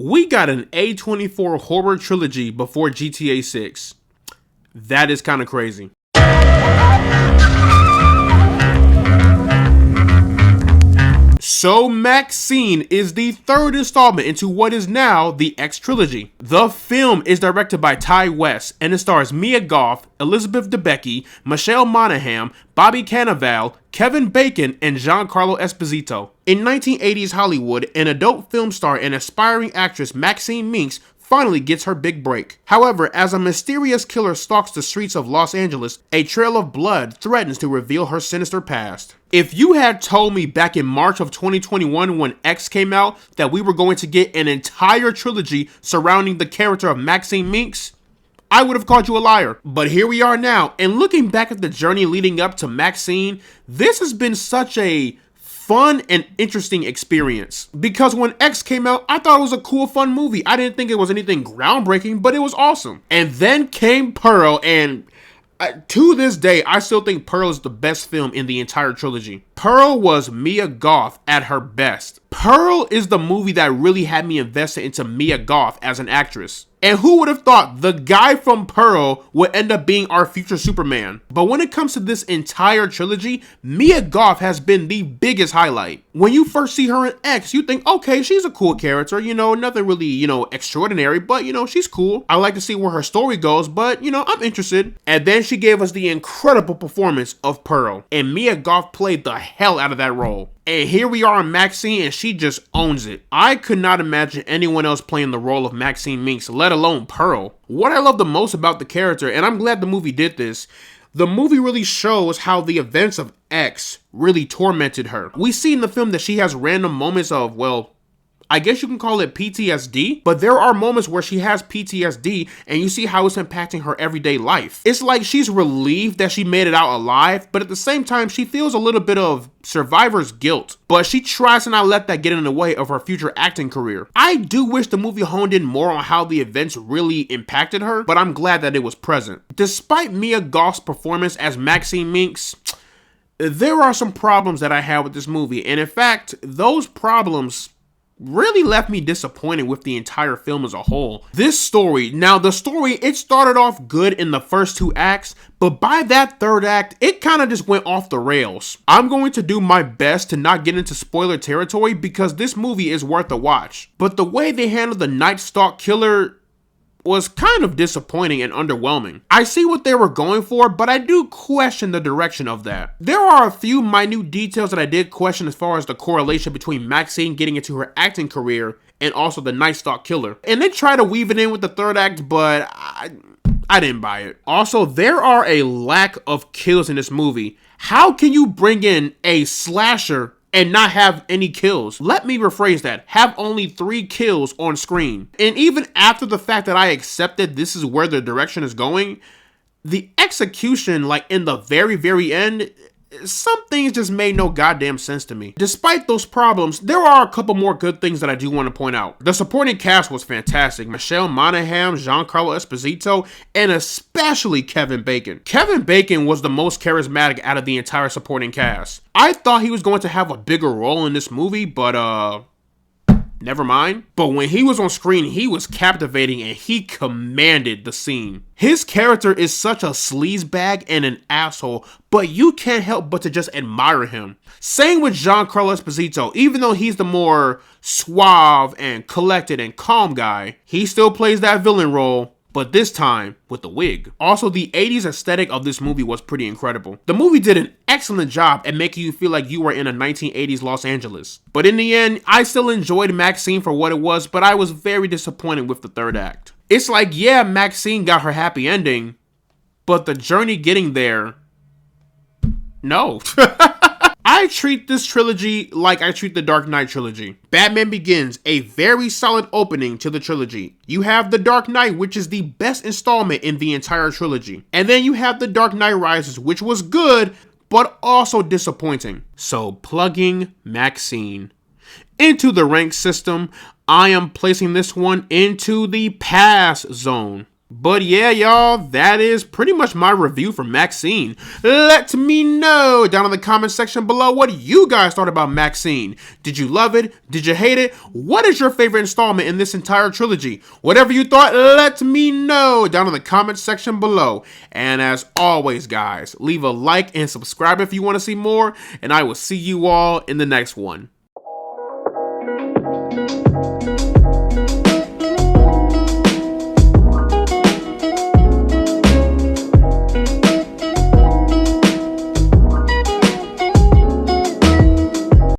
We got an A24 horror trilogy before GTA 6. That is kind of crazy. So MaXXXine is the third installment into what is now the X trilogy. The film is directed by Ty West and it stars Mia Goth, Elizabeth Debicki, Michelle Monaghan, Bobby Cannavale, Kevin Bacon, and Giancarlo Esposito. In 1980s Hollywood, an adult film star and aspiring actress Maxine Minks finally gets her big break. However, as a mysterious killer stalks the streets of Los Angeles, a trail of blood threatens to reveal her sinister past. If you had told me back in March of 2021 when X came out that we were going to get an entire trilogy surrounding the character of Maxine Minks, I would have called you a liar. But here we are now, and looking back at the journey leading up to MaXXXine, this has been such a fun and interesting experience. Because when X came out, I thought it was a cool, fun movie. I didn't think it was anything groundbreaking, but it was awesome. And then came Pearl, and to this day, I still think Pearl is the best film in the entire trilogy. Pearl was Mia Goth at her best. Pearl is the movie that really had me invested into Mia Goth as an actress. And who would have thought the guy from Pearl would end up being our future Superman? But when it comes to this entire trilogy, Mia Goth has been the biggest highlight. When you first see her in X, you think, okay, she's a cool character, nothing really, extraordinary, but, she's cool. I like to see where her story goes, but, I'm interested. And then she gave us the incredible performance of Pearl. And Mia Goth played the hell out of that role. And here we are in MaXXXine, and she just owns it. I could not imagine anyone else playing the role of Maxine Minks, let alone Pearl. What I love the most about the character, and I'm glad the movie did this, the movie really shows how the events of X really tormented her. We see in the film that she has random moments of, well, I guess you can call it PTSD, but there are moments where she has PTSD and you see how it's impacting her everyday life. It's like she's relieved that she made it out alive, but at the same time, she feels a little bit of survivor's guilt, but she tries to not let that get in the way of her future acting career. I do wish the movie honed in more on how the events really impacted her, but I'm glad that it was present. Despite Mia Goth's performance as Maxine Minks, there are some problems that I have with this movie, and in fact, those problems really left me disappointed with the entire film as a whole. This story, it started off good in the first two acts, but by that third act, it kind of just went off the rails. I'm going to do my best to not get into spoiler territory because this movie is worth a watch. But the way they handled the Night Stalk killer was kind of disappointing and underwhelming. I see what they were going for, but I do question the direction of that. There are a few minute details that I did question as far as the correlation between Maxine getting into her acting career and also the Night Stalk killer. And they try to weave it in with the third act, but I didn't buy it. Also, there are a lack of kills in this movie. How can you bring in a slasher and not have any kills? Let me rephrase that. Have only 3 kills on screen. And even after the fact that I accepted this is where the direction is going, the execution, like in the very, very end, some things just made no goddamn sense to me. Despite those problems, there are a couple more good things that I do want to point out. The supporting cast was fantastic. Michelle Monaghan, Giancarlo Esposito, and especially Kevin Bacon. Kevin Bacon was the most charismatic out of the entire supporting cast. I thought he was going to have a bigger role in this movie, but never mind. But when he was on screen, he was captivating and he commanded the scene. His character is such a sleazebag and an asshole, but you can't help but to just admire him. Same with Giancarlo Esposito. Even though he's the more suave and collected and calm guy, he still plays that villain role, but this time with the wig. Also, the 80s aesthetic of this movie was pretty incredible. The movie did an excellent job at making you feel like you were in a 1980s Los Angeles. But in the end, I still enjoyed MaXXXine for what it was, but I was very disappointed with the third act. It's like, yeah, MaXXXine got her happy ending, but the journey getting there, no. I treat this trilogy like I treat the Dark Knight trilogy. Batman Begins, a very solid opening to the trilogy. You have The Dark Knight, which is the best installment in the entire trilogy. And then you have The Dark Knight Rises, which was good, but also disappointing. So plugging MaXXXine into the rank system, I am placing this one into the pass zone. But yeah, y'all, that is pretty much my review for MaXXXine. Let me know down in the comment section below what you guys thought about MaXXXine. Did you love it? Did you hate it? What is your favorite installment in this entire trilogy? Whatever you thought, let me know down in the comment section below. And as always, guys, leave a like and subscribe if you want to see more, and I will see you all in the next one.